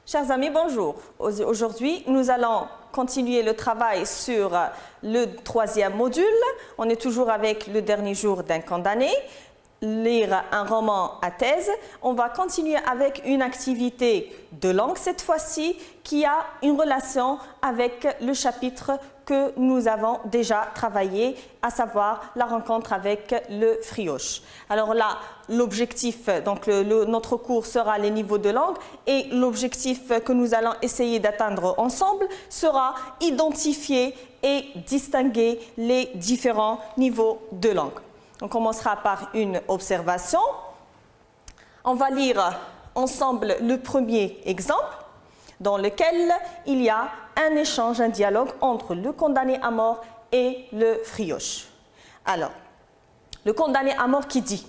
Chers amis, bonjour. Aujourd'hui, nous allons continuer le travail sur le troisième module. On est toujours avec le dernier jour d'un condamné. Lire un roman à thèse. On va continuer avec une activité de langue cette fois-ci qui a une relation avec le chapitre que nous avons déjà travaillé, à savoir la rencontre avec le frioche. Alors là, l'objectif, donc notre cours sera les niveaux de langue et l'objectif que nous allons essayer d'atteindre ensemble sera identifier et distinguer les différents niveaux de langue. On commencera par une observation. On va lire ensemble le premier exemple dans lequel il y a un échange, un dialogue entre le condamné à mort et le frioche. Alors, le condamné à mort qui dit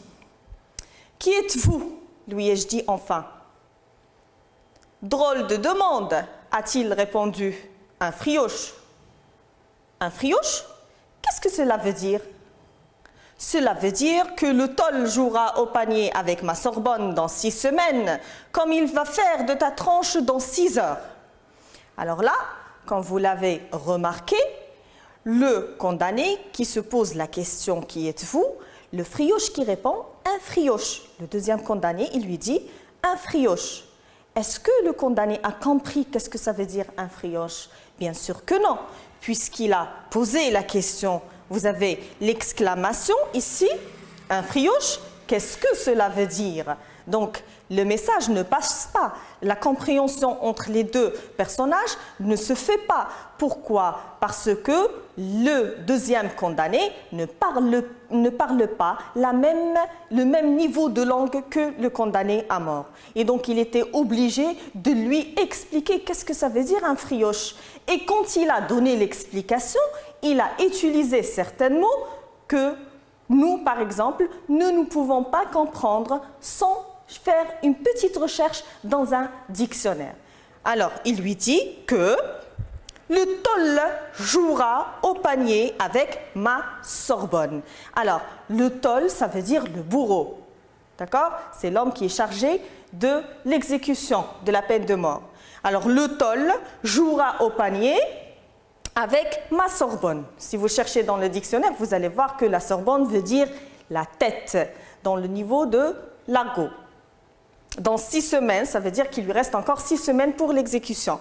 « Qui êtes-vous » lui ai-je dit enfin. « Drôle de demande » a-t-il répondu. « Un frioche. »« Un frioche? Qu'est-ce que cela veut dire ?»« Cela veut dire que le tôle jouera au panier avec ma Sorbonne dans 6 semaines, comme il va faire de ta tranche dans 6 heures. » Alors là, quand vous l'avez remarqué, le condamné qui se pose la question « Qui êtes-vous » le frioche qui répond « Un frioche ». Le deuxième condamné, il lui dit « Un frioche ». Est-ce que le condamné a compris qu'est-ce que ça veut dire un frioche? Bien sûr que non, puisqu'il a posé la question. Vous avez l'exclamation ici, un frioche, qu'est-ce que cela veut dire? Donc, le message ne passe pas. La compréhension entre les deux personnages ne se fait pas. Pourquoi? Parce que le deuxième condamné ne parle pas le même niveau de langue que le condamné à mort. Et donc, il était obligé de lui expliquer qu'est-ce que ça veut dire un frioche. Et quand il a donné l'explication, il a utilisé certains mots que nous, par exemple, ne nous pouvons pas comprendre sans faire une petite recherche dans un dictionnaire. Alors, il lui dit que le tôle jouera au panier avec ma Sorbonne. Alors, le tôle, ça veut dire le bourreau. D'accord? C'est l'homme qui est chargé de l'exécution de la peine de mort. Alors, le tôle jouera au panier avec ma Sorbonne. Si vous cherchez dans le dictionnaire, vous allez voir que la Sorbonne veut dire la tête, dans le niveau de l'argot. Dans 6 semaines, ça veut dire qu'il lui reste encore 6 semaines pour l'exécution.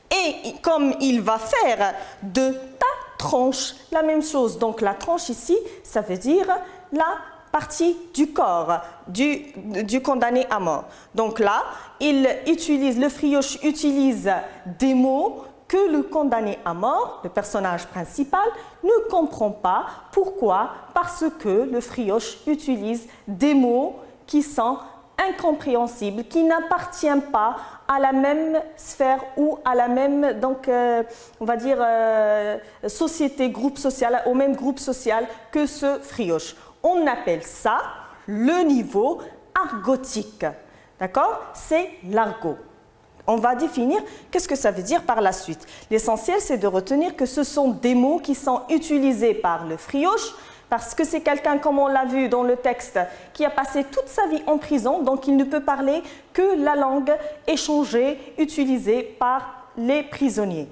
Et comme il va faire de ta tronche, la même chose. Donc la tronche ici, ça veut dire la partie du corps du condamné à mort. Donc là, le frioche utilise des mots que le condamné à mort, le personnage principal, ne comprend pas. Pourquoi? Parce que le frioche utilise des mots qui sont incompréhensible, qui n'appartient pas à la même sphère ou à la même, donc, on va dire, société, groupe social, au même groupe social que ce frioche. On appelle ça le niveau argotique. D'accord? C'est l'argot. On va définir qu'est-ce que ça veut dire par la suite. L'essentiel, c'est de retenir que ce sont des mots qui sont utilisés par le frioche, parce que c'est quelqu'un, comme on l'a vu dans le texte, qui a passé toute sa vie en prison, donc il ne peut parler que la langue échangée, utilisée par les prisonniers.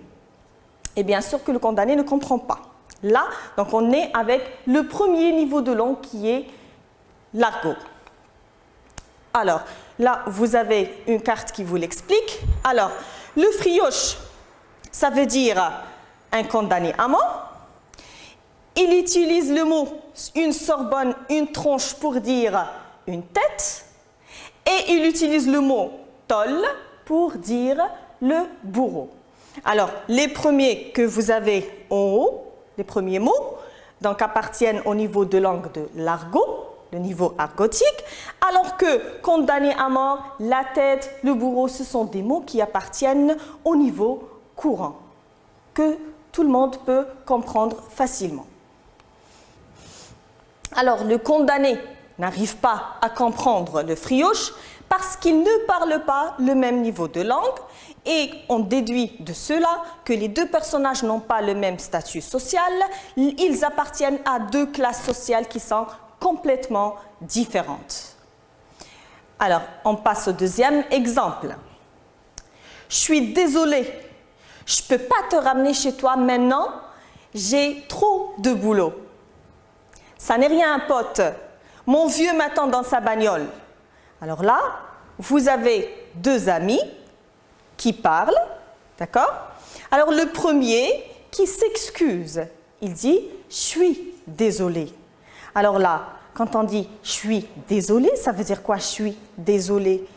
Et bien sûr que le condamné ne comprend pas. Là, donc on est avec le premier niveau de langue qui est l'argot. Alors, là, vous avez une carte qui vous l'explique. Alors, le frioche, ça veut dire un condamné à mort. Il utilise le mot une Sorbonne, une tronche pour dire une tête. Et il utilise le mot tôle pour dire le bourreau. Alors, les premiers que vous avez en haut, les premiers mots, donc appartiennent au niveau de langue de l'argot, le niveau argotique, alors que condamné à mort, la tête, le bourreau, ce sont des mots qui appartiennent au niveau courant, que tout le monde peut comprendre facilement. Alors, le condamné n'arrive pas à comprendre le frioche parce qu'il ne parle pas le même niveau de langue et on déduit de cela que les deux personnages n'ont pas le même statut social, ils appartiennent à deux classes sociales qui sont complètement différentes. Alors, on passe au deuxième exemple. je suis désolée, je ne peux pas te ramener chez toi maintenant, j'ai trop de boulot. Ça n'est rien, pote. Mon vieux m'attend dans sa bagnole. Alors là, vous avez deux amis qui parlent, d'accord? Alors le premier qui s'excuse, il dit « je suis désolé ». Alors là, quand on dit « je suis désolé », ça veut dire quoi « je suis désolé »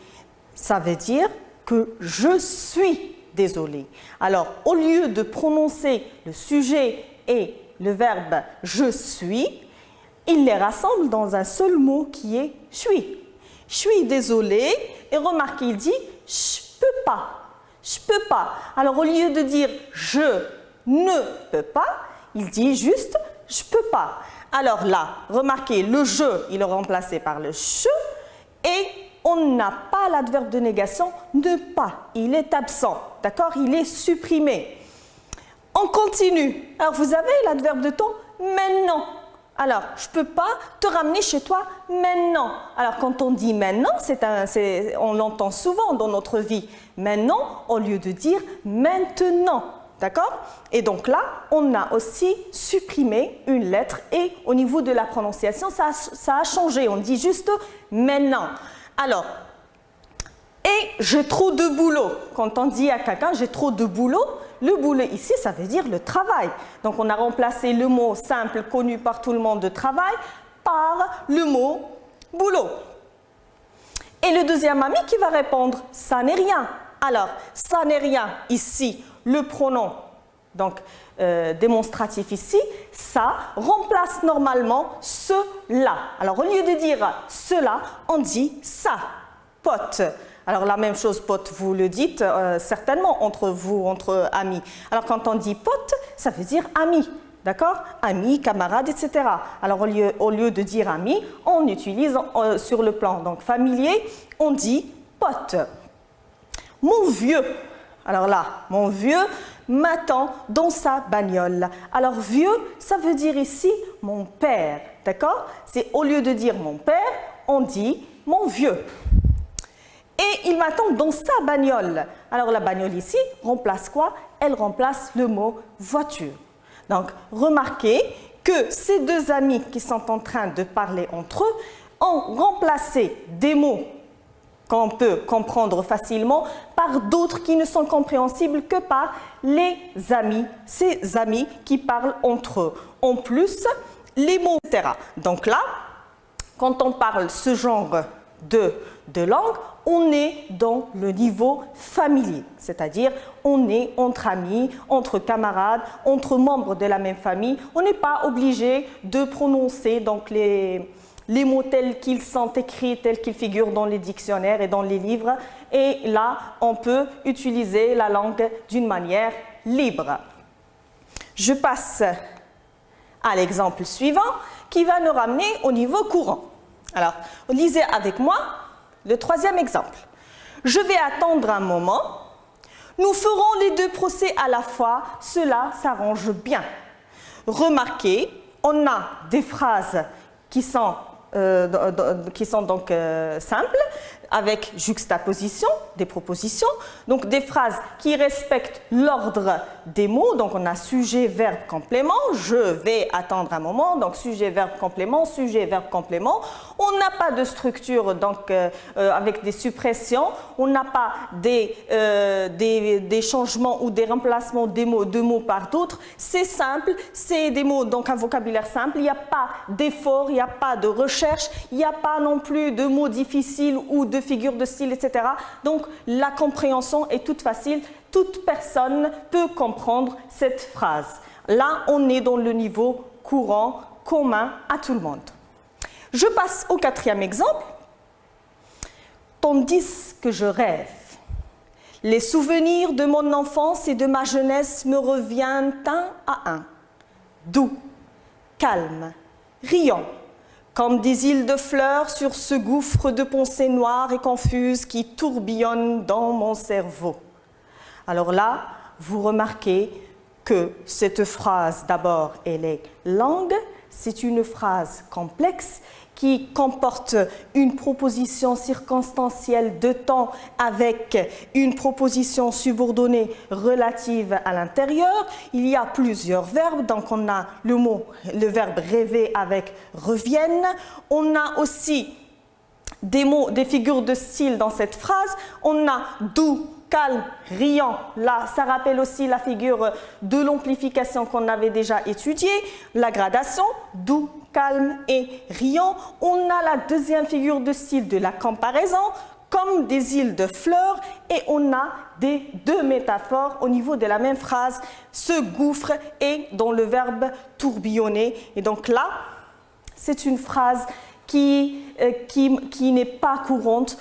Ça veut dire que je suis désolé. Alors, au lieu de prononcer le sujet et le verbe « je suis », il les rassemble dans un seul mot qui est « je suis ». Je suis désolé, et remarquez, il dit « je peux pas ». Je peux pas. Alors, au lieu de dire « je ne peux pas », il dit juste « je peux pas ». Alors là, remarquez, le « je », il est remplacé par le « je » et on n'a pas l'adverbe de négation « ne pas ». Il est absent, d'accord? Il est supprimé. On continue. Alors, vous avez l'adverbe de temps « maintenant ». Alors, je ne peux pas te ramener chez toi maintenant. Alors, quand on dit maintenant, on l'entend souvent dans notre vie. Maintenant, au lieu de dire maintenant. D'accord? Et donc là, on a aussi supprimé une lettre et au niveau de la prononciation, ça a changé. On dit juste maintenant. Alors, et j'ai trop de boulot. Quand on dit à quelqu'un j'ai trop de boulot, le boulot ici, ça veut dire le travail. Donc, on a remplacé le mot simple connu par tout le monde de travail par le mot boulot. Et le deuxième ami qui va répondre, ça n'est rien. Alors, ça n'est rien ici, le pronom donc démonstratif ici, ça remplace normalement cela. Alors, au lieu de dire cela, on dit ça, pote. Alors, la même chose, pote, vous le dites certainement entre vous, entre amis. Alors, quand on dit pote, ça veut dire ami, d'accord? Ami, camarade, etc. Alors, au lieu de dire ami, on utilise sur le plan donc familier, on dit pote. Mon vieux, alors là, mon vieux m'attend dans sa bagnole. Alors, vieux, ça veut dire ici mon père, d'accord? C'est au lieu de dire mon père, on dit mon vieux. Et il m'attend dans sa bagnole. Alors, la bagnole ici remplace quoi? Elle remplace le mot voiture. Donc, remarquez que ces deux amis qui sont en train de parler entre eux ont remplacé des mots qu'on peut comprendre facilement par d'autres qui ne sont compréhensibles que par les amis, ces amis qui parlent entre eux. En plus, les mots, etc. Donc là, quand on parle ce genre de langue, on est dans le niveau familier, c'est-à-dire on est entre amis, entre camarades, entre membres de la même famille. On n'est pas obligé de prononcer donc les mots tels qu'ils sont écrits, tels qu'ils figurent dans les dictionnaires et dans les livres. Et là, on peut utiliser la langue d'une manière libre. Je passe à l'exemple suivant qui va nous ramener au niveau courant. Alors, lisez avec moi le troisième exemple. Je vais attendre un moment. Nous ferons les deux procès à la fois. Cela s'arrange bien. Remarquez, on a des phrases qui sont donc simples, avec juxtaposition des propositions, donc des phrases qui respectent l'ordre des mots. Donc on a sujet, verbe, complément. Je vais attendre un moment, donc sujet, verbe, complément, sujet, verbe, complément. On n'a pas de structure donc avec des suppressions. On n'a pas des changements ou des remplacements des mots, de mots par d'autres. C'est simple, c'est des mots, donc un vocabulaire simple. Il n'y a pas d'effort, il n'y a pas de recherche, il n'y a pas non plus de mots difficiles ou de figures de style, etc. Donc, la compréhension est toute facile. Toute personne peut comprendre cette phrase. Là, on est dans le niveau courant, commun à tout le monde. Je passe au quatrième exemple. Tandis que je rêve, les souvenirs de mon enfance et de ma jeunesse me reviennent un à un, doux, calmes, riants, comme des îles de fleurs sur ce gouffre de pensées noires et confuses qui tourbillonnent dans mon cerveau. Alors là, vous remarquez que cette phrase, d'abord, elle est longue, c'est une phrase complexe qui comporte une proposition circonstancielle de temps avec une proposition subordonnée relative à l'intérieur. Il y a plusieurs verbes, donc on a le verbe rêver avec reviennent. On a aussi des mots, des figures de style dans cette phrase. On a doux, calme, riant. Là, ça rappelle aussi la figure de l'amplification qu'on avait déjà étudiée, la gradation, doux, calme et riant. On a la deuxième figure de style de la comparaison, comme des îles de fleurs, et on a deux métaphores au niveau de la même phrase, ce gouffre et dans le verbe tourbillonner. Et donc là, c'est une phrase qui n'est pas courante,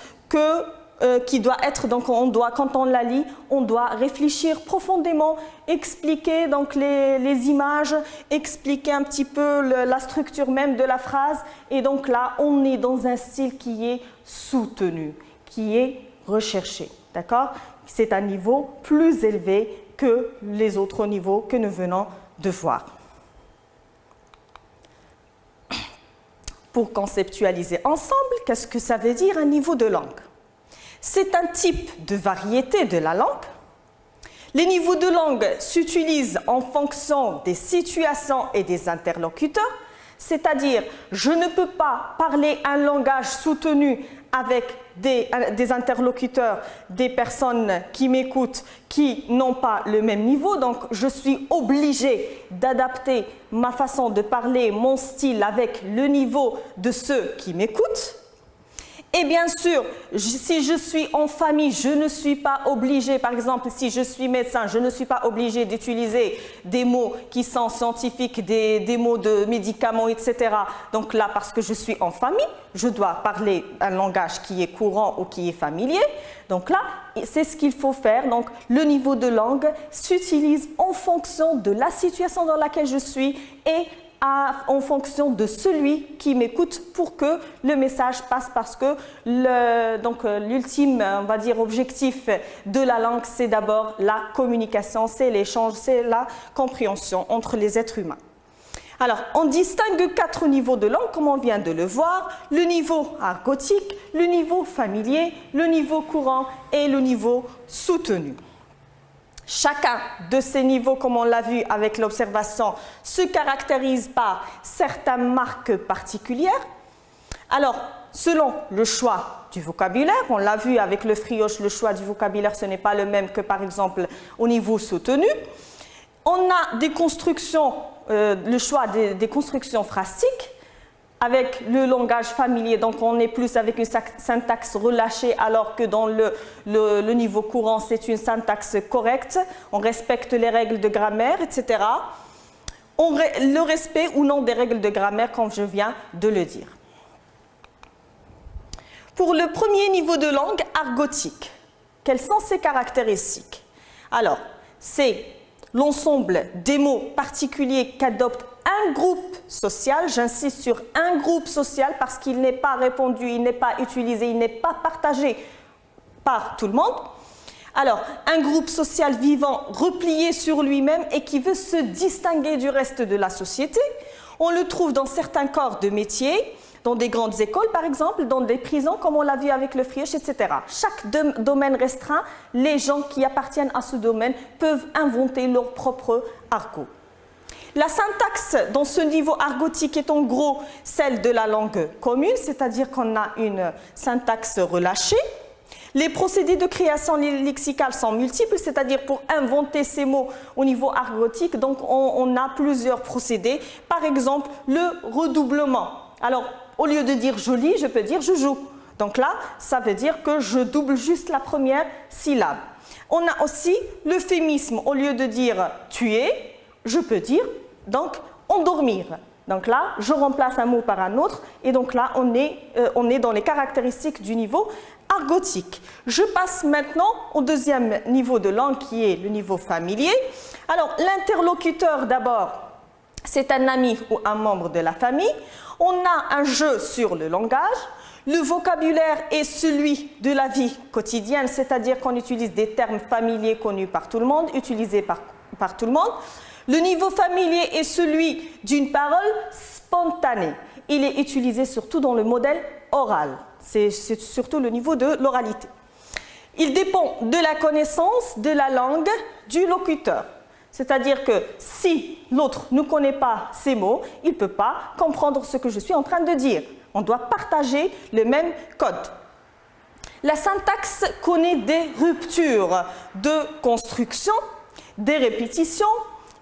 qui doit être, donc quand on la lit, on doit réfléchir profondément, expliquer donc les images, expliquer un petit peu la structure même de la phrase. Et donc là, on est dans un style qui est soutenu, qui est recherché. D'accord? C'est un niveau plus élevé que les autres niveaux que nous venons de voir. Pour conceptualiser ensemble, qu'est-ce que ça veut dire un niveau de langue? C'est un type de variété de la langue. Les niveaux de langue s'utilisent en fonction des situations et des interlocuteurs, c'est-à-dire je ne peux pas parler un langage soutenu avec des interlocuteurs, des personnes qui m'écoutent, qui n'ont pas le même niveau. Donc, je suis obligée d'adapter ma façon de parler, mon style avec le niveau de ceux qui m'écoutent. Et bien sûr, si je suis en famille, je ne suis pas obligée, par exemple, si je suis médecin, je ne suis pas obligée d'utiliser des mots qui sont scientifiques, des mots de médicaments, etc. Donc là, parce que je suis en famille, je dois parler un langage qui est courant ou qui est familier. Donc là, c'est ce qu'il faut faire. Donc, le niveau de langue s'utilise en fonction de la situation dans laquelle je suis et en fonction de celui qui m'écoute pour que le message passe, parce que l'ultime, on va dire, objectif de la langue, c'est d'abord la communication, c'est l'échange, c'est la compréhension entre les êtres humains. Alors, on distingue 4 niveaux de langue, comme on vient de le voir: le niveau argotique, le niveau familier, le niveau courant et le niveau soutenu. Chacun de ces niveaux, comme on l'a vu avec l'observation, se caractérise par certaines marques particulières. Alors, selon le choix du vocabulaire, on l'a vu avec le frioche, le choix du vocabulaire, ce n'est pas le même que par exemple au niveau soutenu. On a des constructions, le choix des constructions phrastiques. Avec le langage familier, donc on est plus avec une syntaxe relâchée, alors que dans le niveau courant, c'est une syntaxe correcte, on respecte les règles de grammaire, etc. Le respect ou non des règles de grammaire, comme je viens de le dire. Pour le premier niveau de langue, argotique, quelles sont ses caractéristiques? Alors, c'est l'ensemble des mots particuliers qu'adopte un groupe social, j'insiste sur un groupe social parce qu'il n'est pas répandu, il n'est pas utilisé, il n'est pas partagé par tout le monde. Alors, un groupe social vivant, replié sur lui-même et qui veut se distinguer du reste de la société. On le trouve dans certains corps de métier, dans des grandes écoles par exemple, dans des prisons comme on l'a vu avec le frioche, etc. Chaque domaine restreint, les gens qui appartiennent à ce domaine peuvent inventer leur propre argot. La syntaxe dans ce niveau argotique est en gros celle de la langue commune, c'est-à-dire qu'on a une syntaxe relâchée. Les procédés de création lexicale sont multiples, c'est-à-dire pour inventer ces mots au niveau argotique, donc on a plusieurs procédés. Par exemple, le redoublement. Alors, au lieu de dire je lis, je peux dire je joue. Donc là, ça veut dire que je double juste la première syllabe. On a aussi l'euphémisme. Au lieu de dire tuer, je peux dire donc endormir. Donc là, je remplace un mot par un autre et donc là, on est dans les caractéristiques du niveau argotique. Je passe maintenant au deuxième niveau de langue qui est le niveau familier. Alors, l'interlocuteur d'abord, c'est un ami ou un membre de la famille. On a un jeu sur le langage. Le vocabulaire est celui de la vie quotidienne, c'est-à-dire qu'on utilise des termes familiers connus par tout le monde, utilisés par par tout le monde. Le niveau familier est celui d'une parole spontanée. Il est utilisé surtout dans le modèle oral. C'est surtout le niveau de l'oralité. Il dépend de la connaissance de la langue du locuteur. C'est-à-dire que si l'autre ne connaît pas ces mots, il ne peut pas comprendre ce que je suis en train de dire. On doit partager le même code. La syntaxe connaît des ruptures de construction, des répétitions,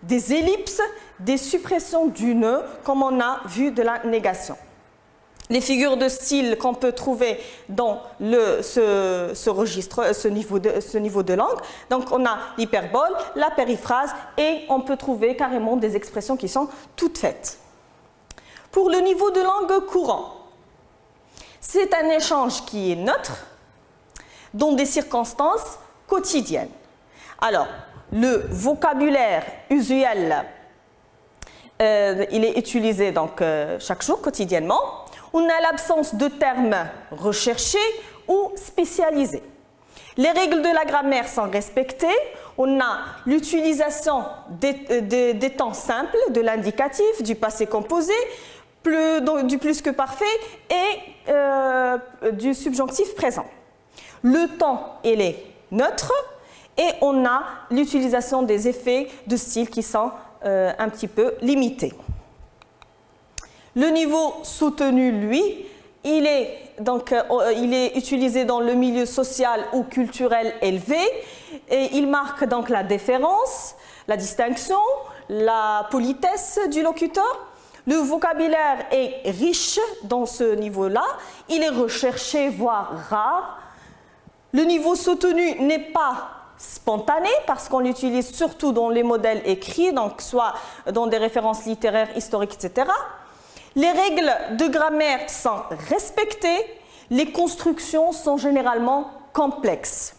des ellipses, des suppressions du ne, comme on a vu de la négation. Les figures de style qu'on peut trouver dans ce registre, ce niveau de langue. Donc, on a l'hyperbole, la périphrase et on peut trouver carrément des expressions qui sont toutes faites. Pour le niveau de langue courant, c'est un échange qui est neutre dans des circonstances quotidiennes. Alors, le vocabulaire usuel, il est utilisé donc chaque jour, quotidiennement. On a l'absence de termes recherchés ou spécialisés. Les règles de la grammaire sont respectées. On a l'utilisation des temps simples, de l'indicatif, du passé composé, du plus que parfait et du subjonctif présent. Le temps, il est neutre et on a l'utilisation des effets de style qui sont un petit peu limités. Le niveau soutenu, lui, il est utilisé dans le milieu social ou culturel élevé et il marque donc la différence, la distinction, la politesse du locuteur. Le vocabulaire est riche dans ce niveau-là, il est recherché, voire rare. Le niveau soutenu n'est pas spontané parce qu'on l'utilise surtout dans les modèles écrits, donc soit dans des références littéraires, historiques, etc. Les règles de grammaire sont respectées, les constructions sont généralement complexes.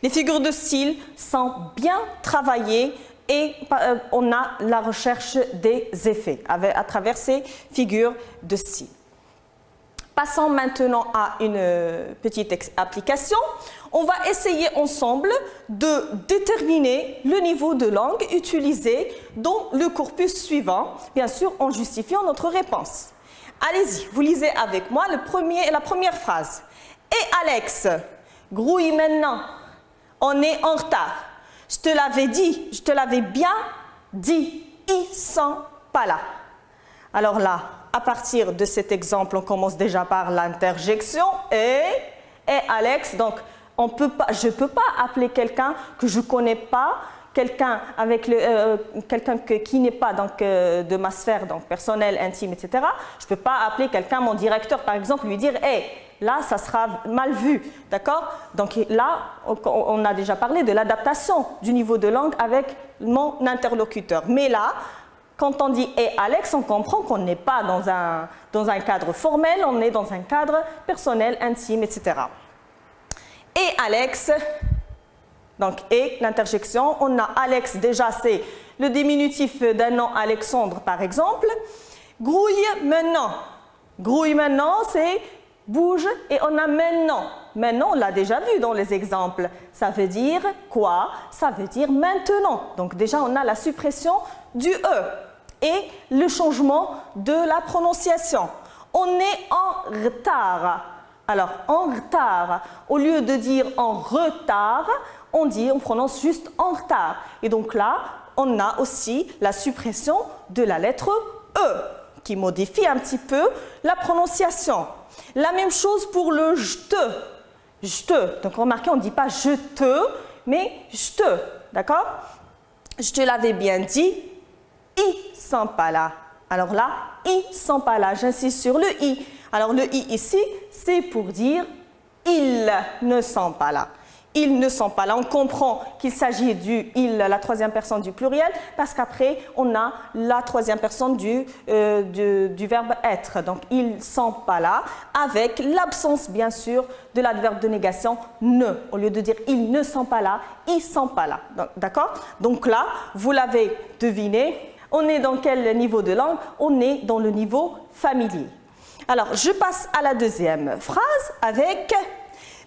Les figures de style sont bien travaillées et on a la recherche des effets à travers ces figures de style. Passons maintenant à une petite application. On va essayer ensemble de déterminer le niveau de langue utilisé dans le corpus suivant, bien sûr en justifiant notre réponse. Allez-y, vous lisez avec moi la première phrase. « Et Alex, grouille maintenant, on est en retard. Je te l'avais dit, je te l'avais bien dit, ils sont pas là. » Alors là, à partir de cet exemple, on commence déjà par l'interjection et Alex. Donc, je ne peux pas appeler quelqu'un que je ne connais pas, quelqu'un qui n'est pas donc, de ma sphère donc, personnelle, intime, etc. Je ne peux pas appeler quelqu'un, mon directeur par exemple, lui dire « Hey, là, ça sera mal vu. » D'accord? Donc là, on a déjà parlé de l'adaptation du niveau de langue avec mon interlocuteur. Mais là, quand on dit « et Alex », on comprend qu'on n'est pas dans un cadre formel, on est dans un cadre personnel, intime, etc. Et Alex, donc et l'interjection, on a Alex déjà, c'est le diminutif d'un nom Alexandre par exemple. Grouille maintenant. Grouille maintenant, c'est bouge et on a maintenant. Maintenant, on l'a déjà vu dans les exemples. Ça veut dire quoi? Ça veut dire maintenant. Donc déjà, on a la suppression du E et le changement de la prononciation. On est en retard. Alors, en retard, au lieu de dire en retard, on prononce juste en retard. Et donc là, on a aussi la suppression de la lettre E, qui modifie un petit peu la prononciation. La même chose pour le je te. Je te. Donc, remarquez, on ne dit pas je te, mais je te. D'accord? Je te l'avais bien dit, ils sont pas là. Alors là, ils sont pas là. J'insiste sur le i. Alors le i ici, c'est pour dire ils ne sont pas là. Ils ne sont pas là. On comprend qu'il s'agit du il, la troisième personne du pluriel, parce qu'après, on a la troisième personne du verbe être. Donc, ils ne sont pas là, avec l'absence, bien sûr, de l'adverbe de négation ne. Au lieu de dire ils ne sont pas là, ils ne sont pas là. D'accord? Donc là, vous l'avez deviné, on est dans quel niveau de langue? On est dans le niveau familier. Alors, je passe à la deuxième phrase avec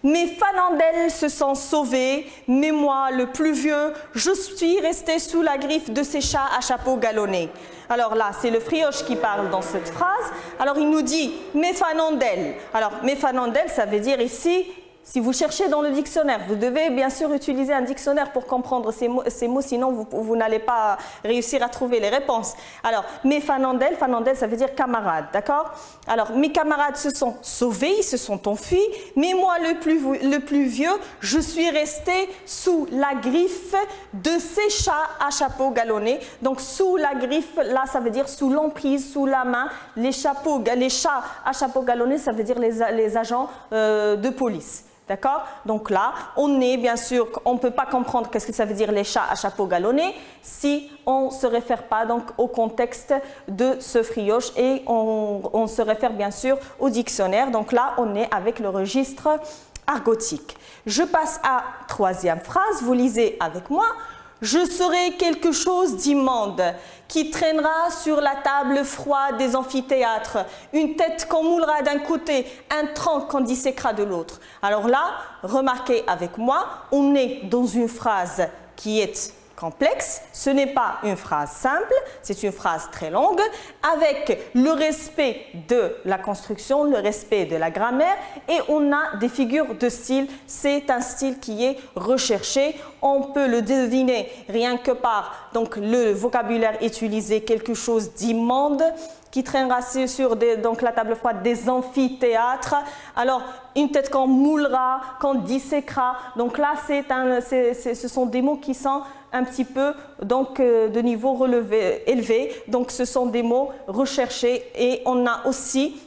Mes fanandels se sont sauvés, mais moi, le plus vieux, je suis resté sous la griffe de ces chats à chapeau galonné. Alors là, c'est le Frioche qui parle dans cette phrase. Alors il nous dit « mes fanandels ». Alors « mes fanandels », ça veut dire ici, si vous cherchez dans le dictionnaire, vous devez bien sûr utiliser un dictionnaire pour comprendre ces mots, sinon vous n'allez pas réussir à trouver les réponses. Alors, mes fanandels, fanandels, ça veut dire camarades, d'accord? Alors, mes camarades se sont sauvés, ils se sont enfuis, mais moi, le plus vieux, je suis resté sous la griffe de ces chats à chapeau galonné. Donc, sous la griffe, là, ça veut dire sous l'emprise, sous la main. Les chats à chapeau galonné, ça veut dire les agents de police. D'accord? Donc là, on est bien sûr, on ne peut pas comprendre qu'est-ce que ça veut dire les chats à chapeau galonné si on ne se réfère pas donc au contexte de ce Frioche et on se réfère bien sûr au dictionnaire. Donc là, on est avec le registre argotique. Je passe à troisième phrase, vous lisez avec moi. Je serai quelque chose d'immonde qui traînera sur la table froide des amphithéâtres, une tête qu'on moulera d'un côté, un tronc qu'on disséquera de l'autre. Alors là, remarquez avec moi, on est dans une phrase qui est complexe, ce n'est pas une phrase simple, c'est une phrase très longue, avec le respect de la construction, le respect de la grammaire, et on a des figures de style. C'est un style qui est recherché, on peut le deviner rien que par donc, le vocabulaire utilisé, quelque chose d'immonde, qui traînera sur donc, la table froide des amphithéâtres. Alors, une tête qu'on moulera, qu'on disséquera. Donc là, ce sont des mots qui sont un petit peu donc, de niveau élevé. Donc, ce sont des mots recherchés et on a aussi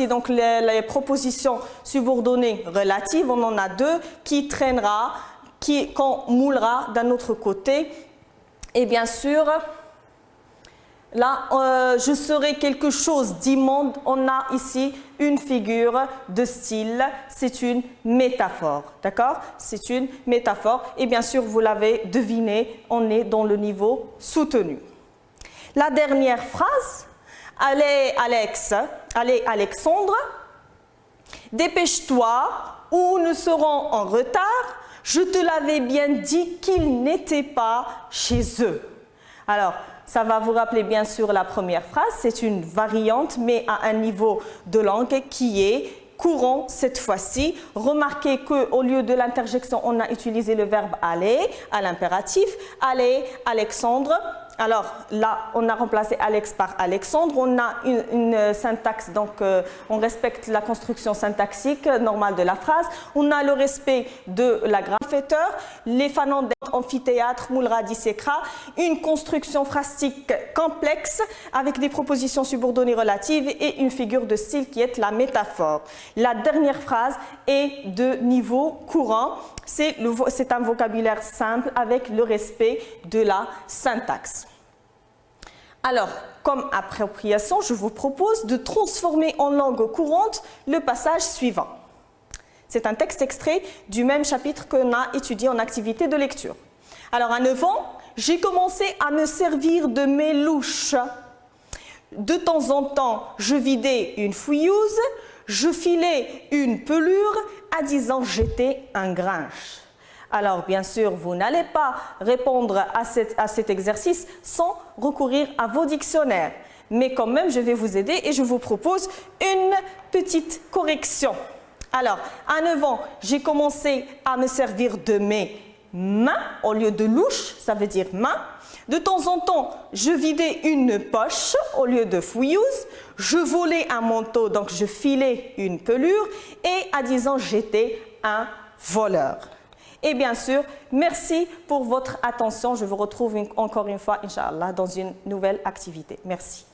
donc les propositions subordonnées relatives. On en a deux, qui traînera, qu'on moulera d'un autre côté. Et bien sûr, là, je serai quelque chose d'immonde. On a ici une figure de style. C'est une métaphore. D'accord? C'est une métaphore. Et bien sûr, vous l'avez deviné, on est dans le niveau soutenu. La dernière phrase. Allez, allez, Alexandre, dépêche-toi ou nous serons en retard. Je te l'avais bien dit qu'ils n'étaient pas chez eux. Alors, ça va vous rappeler bien sûr la première phrase, c'est une variante mais à un niveau de langue qui est courant cette fois-ci. Remarquez qu'au lieu de l'interjection, on a utilisé le verbe aller à l'impératif. Allez, Alexandre. Alors là, on a remplacé Alex par Alexandre. On a une syntaxe, donc on respecte la construction syntaxique normale de la phrase. On a le respect de la grammaire. Les fanandels, amphithéâtre, moulera, disséquera. Une construction phrastique complexe avec des propositions subordonnées relatives et une figure de style qui est la métaphore. La dernière phrase est de niveau courant. C'est un vocabulaire simple avec le respect de la syntaxe. Alors, comme appropriation, je vous propose de transformer en langue courante le passage suivant. C'est un texte extrait du même chapitre qu'on a étudié en activité de lecture. Alors, à 9 ans, j'ai commencé à me servir de mes louches. De temps en temps, je vidais une fouilleuse, je filais une pelure, à 10 ans, j'étais un grinche. Alors, bien sûr, vous n'allez pas répondre à cet exercice sans recourir à vos dictionnaires. Mais quand même, je vais vous aider et je vous propose une petite correction. Alors, à 9 ans, j'ai commencé à me servir de mes mains au lieu de louche, ça veut dire main. De temps en temps, je vidais une poche au lieu de fouilleuse. Je volais un manteau, donc je filais une pelure. Et à 10 ans, j'étais un voleur. Et bien sûr, merci pour votre attention. Je vous retrouve encore une fois, Inch'Allah, dans une nouvelle activité. Merci.